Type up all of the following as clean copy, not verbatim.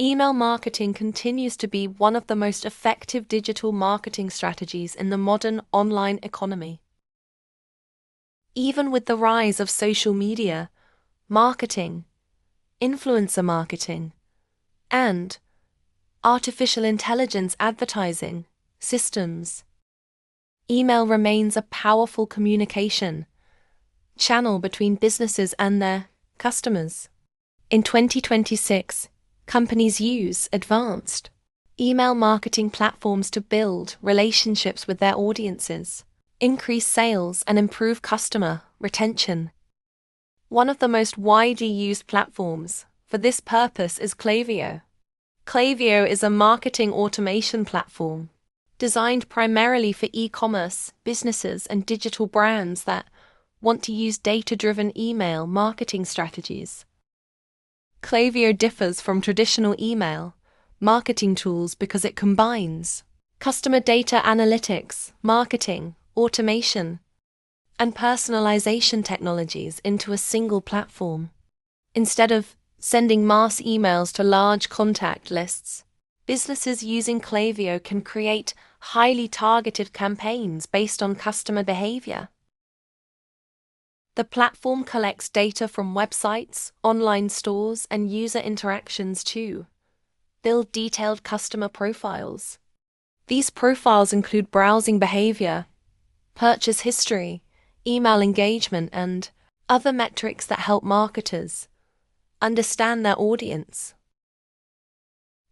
Email marketing continues to be one of the most effective digital marketing strategies in the modern online economy. Even with the rise of social media, marketing, influencer marketing, and artificial intelligence advertising systems, email remains a powerful communication channel between businesses and their customers. In 2026, companies use advanced email marketing platforms to build relationships with their audiences, increase sales, and improve customer retention. One of the most widely used platforms for this purpose is Klaviyo. Klaviyo is a marketing automation platform designed primarily for e-commerce businesses and digital brands that want to use data-driven email marketing strategies. Klaviyo differs from traditional email marketing tools because it combines customer data analytics, marketing, automation, and personalization technologies into a single platform. Instead of sending mass emails to large contact lists, businesses using Klaviyo can create highly targeted campaigns based on customer behavior. The platform collects data from websites, online stores, and user interactions to build detailed customer profiles. These profiles include browsing behavior, purchase history, email engagement, and other metrics that help marketers understand their audience.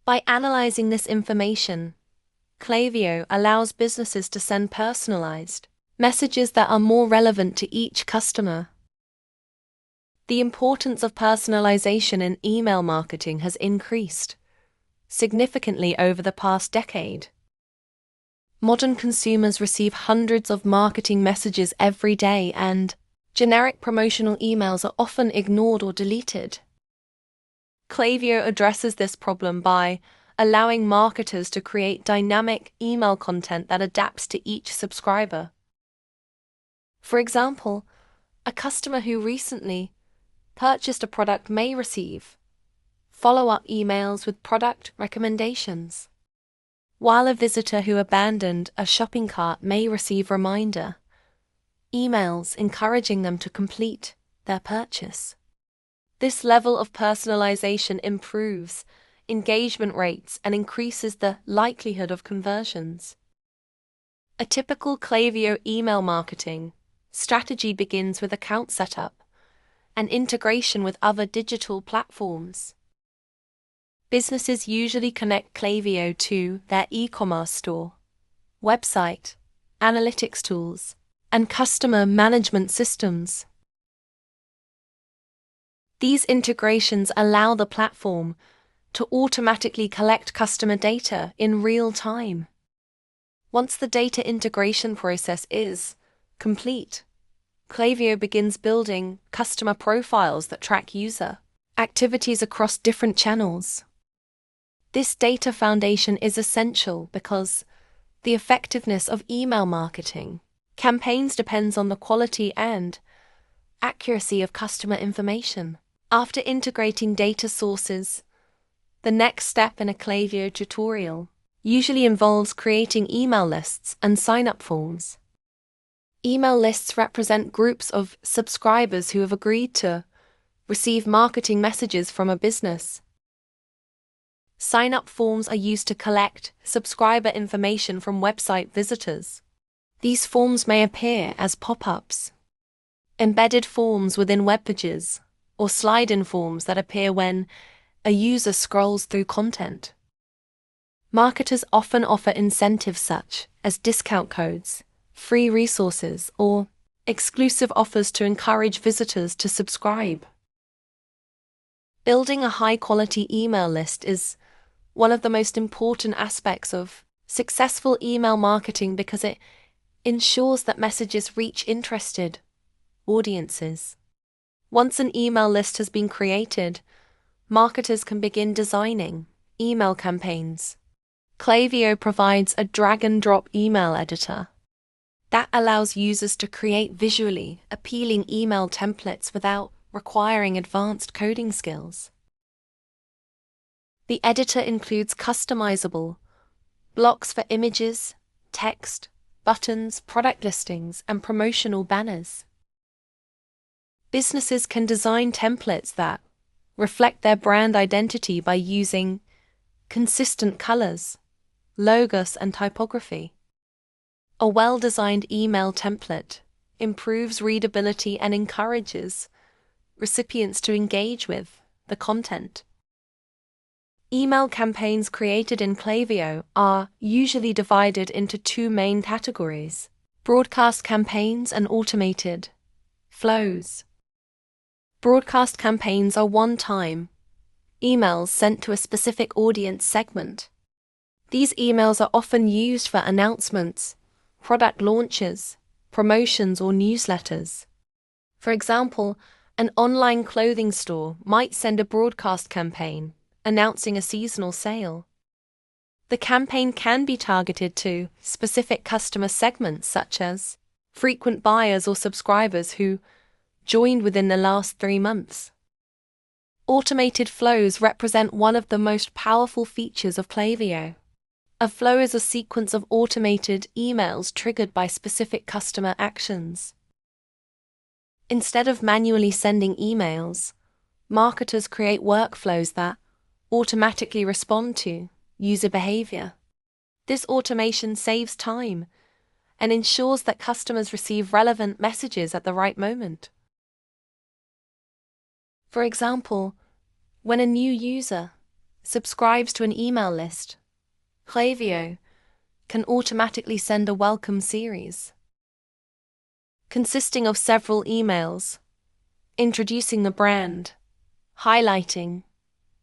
By analyzing this information, Klaviyo allows businesses to send personalized messages that are more relevant to each customer. The importance of personalization in email marketing has increased significantly over the past decade. Modern consumers receive hundreds of marketing messages every day, and generic promotional emails are often ignored or deleted. Klaviyo addresses this problem by allowing marketers to create dynamic email content that adapts to each subscriber. For example, a customer who recently purchased a product may receive follow-up emails with product recommendations, while a visitor who abandoned a shopping cart may receive reminder emails encouraging them to complete their purchase. This level of personalization improves engagement rates and increases the likelihood of conversions. A typical Klaviyo email marketing strategy begins with account setup and integration with other digital platforms. Businesses usually connect Klaviyo to their e-commerce store, website, analytics tools, and customer management systems. These integrations allow the platform to automatically collect customer data in real time. Once the data integration process is complete, Klaviyo begins building customer profiles that track user activities across different channels. This data foundation is essential because the effectiveness of email marketing campaigns depends on the quality and accuracy of customer information. After integrating data sources, the next step in a Klaviyo tutorial usually involves creating email lists and sign-up forms. Email lists represent groups of subscribers who have agreed to receive marketing messages from a business. Sign-up forms are used to collect subscriber information from website visitors. These forms may appear as pop-ups, embedded forms within web pages, or slide-in forms that appear when a user scrolls through content. Marketers often offer incentives such as discount codes, free resources, or exclusive offers to encourage visitors to subscribe. Building a high-quality email list is one of the most important aspects of successful email marketing because it ensures that messages reach interested audiences. Once an email list has been created, marketers can begin designing email campaigns. Klaviyo provides a drag-and-drop email editor that allows users to create visually appealing email templates without requiring advanced coding skills. The editor includes customizable blocks for images, text, buttons, product listings, and promotional banners. Businesses can design templates that reflect their brand identity by using consistent colors, logos, and typography. A well-designed email template improves readability and encourages recipients to engage with the content. Email campaigns created in Klaviyo are usually divided into two main categories: broadcast campaigns and automated flows. Broadcast campaigns are one-time emails sent to a specific audience segment. These emails are often used for announcements, product launches, promotions, or newsletters. For example, an online clothing store might send a broadcast campaign announcing a seasonal sale. The campaign can be targeted to specific customer segments such as frequent buyers or subscribers who joined within the last 3 months. Automated flows represent one of the most powerful features of Klaviyo. A flow is a sequence of automated emails triggered by specific customer actions. Instead of manually sending emails, marketers create workflows that automatically respond to user behavior. This automation saves time and ensures that customers receive relevant messages at the right moment. For example, when a new user subscribes to an email list, Klaviyo can automatically send a welcome series consisting of several emails introducing the brand, highlighting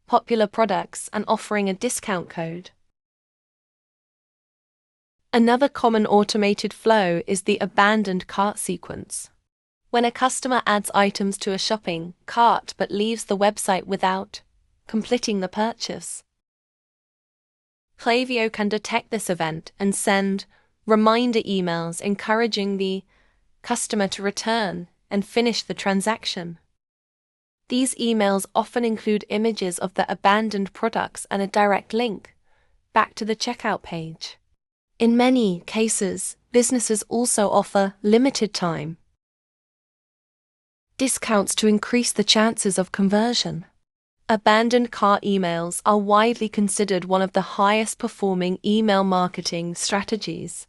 popular products, and offering a discount code. Another common automated flow is the abandoned cart sequence. When a customer adds items to a shopping cart but leaves the website without completing the purchase, Klaviyo can detect this event and send reminder emails encouraging the customer to return and finish the transaction. These emails often include images of the abandoned products and a direct link back to the checkout page. In many cases, businesses also offer limited time discounts to increase the chances of conversion. Abandoned cart emails are widely considered one of the highest performing email marketing strategies.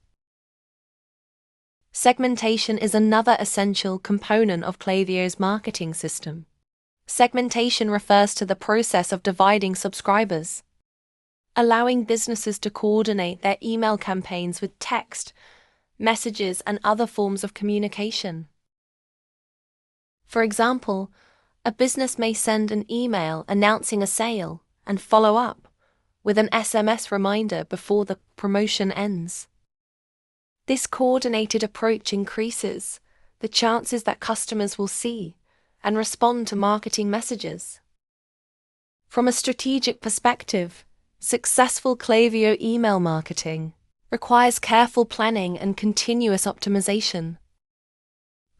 Segmentation is another essential component of Klaviyo's marketing system. Segmentation refers to the process of dividing subscribers, allowing businesses to coordinate their email campaigns with text, messages, and other forms of communication. For example, a business may send an email announcing a sale and follow up with an SMS reminder before the promotion ends. This coordinated approach increases the chances that customers will see and respond to marketing messages. From a strategic perspective, successful Klaviyo email marketing requires careful planning and continuous optimization.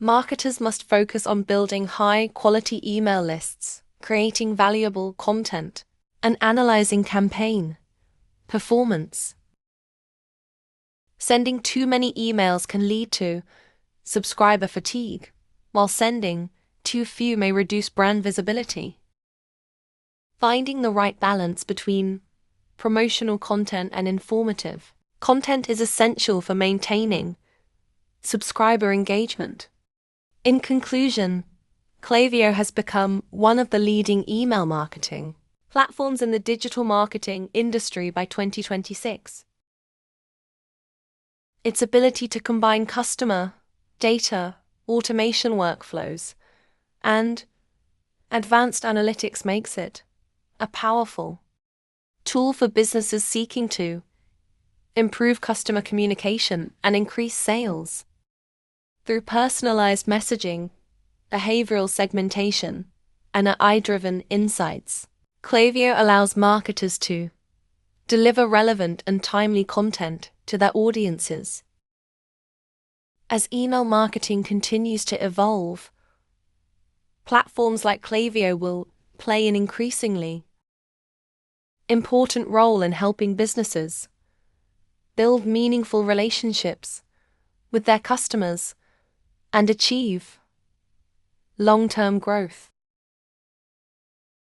Marketers must focus on building high-quality email lists, creating valuable content, and analyzing campaign performance. Sending too many emails can lead to subscriber fatigue, while sending too few may reduce brand visibility. Finding the right balance between promotional content and informative content is essential for maintaining subscriber engagement. In conclusion, Klaviyo has become one of the leading email marketing platforms in the digital marketing industry by 2026. Its ability to combine customer, data, automation workflows, and advanced analytics makes it a powerful tool for businesses seeking to improve customer communication and increase sales. Through personalized messaging, behavioral segmentation, and AI-driven insights, Klaviyo allows marketers to deliver relevant and timely content to their audiences. As email marketing continues to evolve, platforms like Klaviyo will play an increasingly important role in helping businesses build meaningful relationships with their customers and achieve long-term growth.